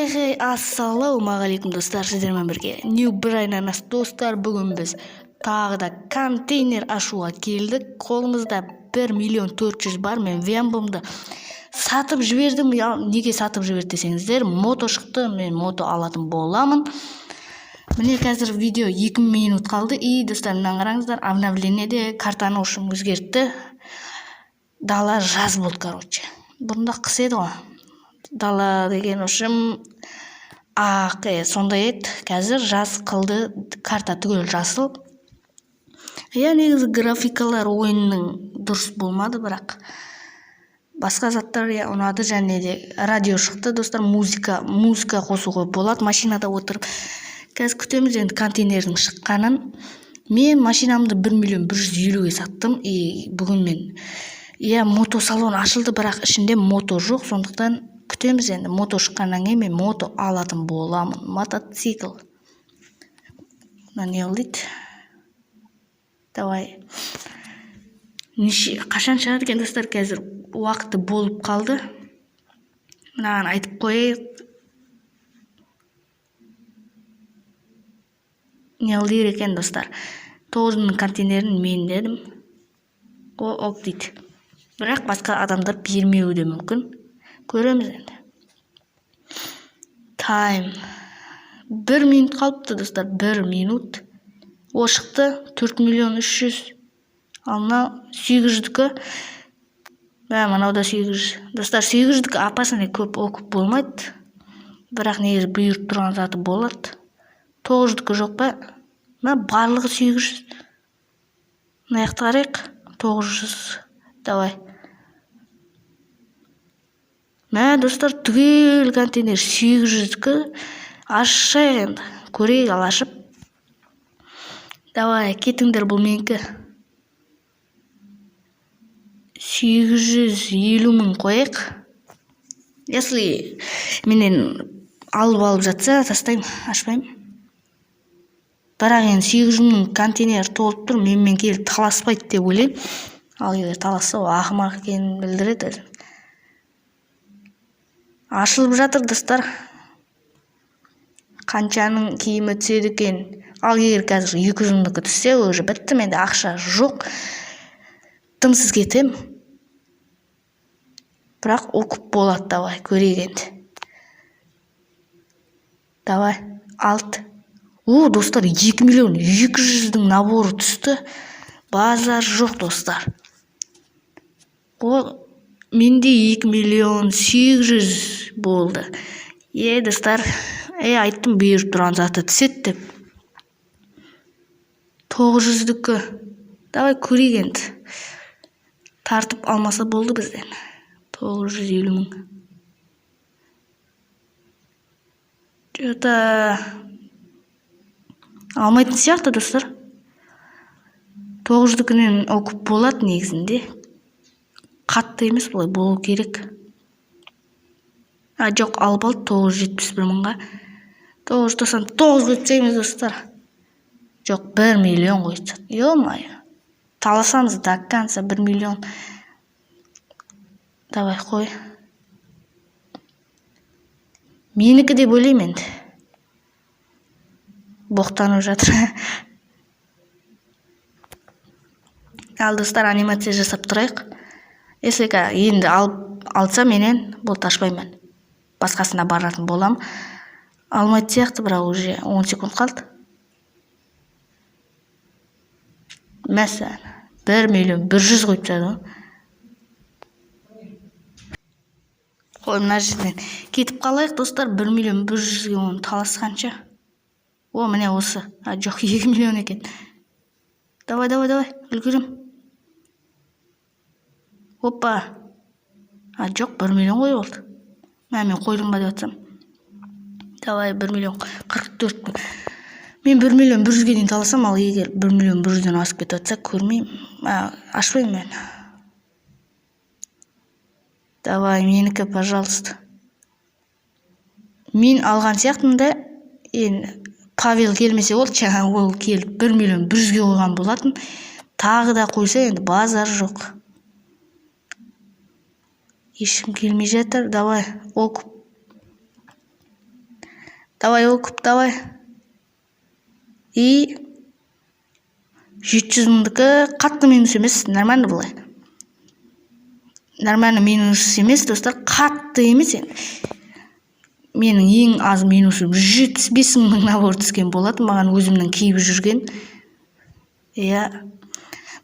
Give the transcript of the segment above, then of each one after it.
Ассалаумағалейкум достар, сіздермен бірге New Brain достар. Бүгін біз тағы да контейнер ашуға келдік. Қолымызда 1.400.000 бар. Мен Вембомды сатып жібердім. Неге сатып жіберді десеңіздер, мото шықты, мен мото алатын боламын. Міне қазір видео 2 минут қалды. И достар, мынаны қараңыздар, обновлениеде картаны ошым өзгертті. Дала жаз болды, короче. Бұрында қыс еді ғой. Дала деген ошым ақ, сондай еді. Қазір жаз қылды, карта түгел жасыл. Негізі графикалар ойынның дұрыс болмады, бірақ басқа заттар ұнады. Және де радио шықты достар, музыка қосуға болады машинада отырып. Қазір күтеміз енді контейнердің шыққанын. Мен машинамды 1.150.000-ге саттым. Бүгін мен мото салон ашылды, бірақ ішінде мото жоқ. Сондықтан күтеміз енді, мото шыққаннан кейін мен мото алатын боламын. Мотоцикл. Не олдайды? Давай. Қашан шығады екен достар, қазір уақыты болып қалды. Мынаған айтып қойайық. Не олдайды екен достар. 9.000 контейнерін мен дедім. Ок дейді. Бірақ басқа адамдар бермеуі де мүмкін. Көреміз енді. Тайм. 1 минут қалыпты достар, 1 минут. О шықты 4.300.000. Ал мынау 800-дікі. Мынау да 800. Достар, 800-дікі апасына көп оқып болмайды. Бірақ негізі бұйырып тұрған заты болады. 900-дікі жоқ па? Барлығы 800. Мынаяқты қарайық. 900. Давай. Достар, түгел контейнер 800-кі. Ашшай енді. Көрейік алашып. Давай, кетіңдер, бұл менікі. 850.000 қойық. Если менен алып жатса, тастайым, ашпайым. Бірақ енді 800.000 контейнер толып тұр, менімен келіп таласпайды деп ойлаймын. Ал егер таласса, ақымақ екенін білдіреді. Ашылып жатыр достар. Қаншаның киімі түседі екен. Ал егер қазір 200-дікі түссе, уже бітті, менде ақша жоқ. Тымсыз кетем. Бірақ оқып болады. Давай, көрейік енді. Давай, алт. Достар, 2.200.000 наборы түсті. Базар жоқ достар. Менде 2.800.000 болды. Достар, айттым беріп тұрған заты түсет деп. 900-дікі. Давай көрейік енді. Тартып алмаса болды бізден. 950.000. Жота алмайтын сияқты достар. 900-дікінен оқып болады негізінде. Қатты емес, бұлай болу керек. Жоқ, алып алды 971.000-ға. 999 қойсаймыз достар. Жоқ, 1 миллион қойсақ. Ё-майо. Таласамыз до конца 1 миллион. Давай, қой. Менікі деп ойлаймын енді. Боқтанып жатыр. Ал достар, анимация жасап тұрайық. Если енді алса менен бұл ташпаймын. Басқасына баратын болам. Алмайды сияқты, бірақ уже 10 секунд қалды. Мәсән, 1.100.000 қойып тастады. Мына жерден кетіп қалайық достар, 1.100.000-ге оны таласқанша. Міне осы. Жоқ, 2 миллион екен. Давай, үлгерем. Опа. Жоқ, 1 миллион қой болды. Мен қойдым ба деп атсам. Давай, 1.044.000. Мен 1.100.000-ге дейін таласам, ал егер 1.100.000-ден асып кетіп атса, көрмеймін. Ашпаймын мен. Давай, менікі, пожалуйста. Мен алған сияқтымда, Павел келмесе ол, ол келіп 1.100.000-ге қойған болатын. Тағы да қойса, енді базар жоқ. Ешкім келмей жатыр. Давай, оқып. Давай окуп, давай. И 700 мыңдыкы катты минус эмес, нормально булай. Нормально минус эмес, достор, катты эмес енді. Менің ең аз минусым 75 мыңның набор түскен болады, маған өзімнің кийіп жүрген. Иә.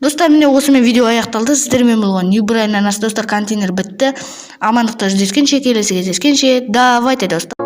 Достар, міне осымен видео аяқталды. Сіздермен болған New Brain ананас достар, контейнер бітті. Амандықта жүздескенше, келесі кездескенше. Давайте, достар.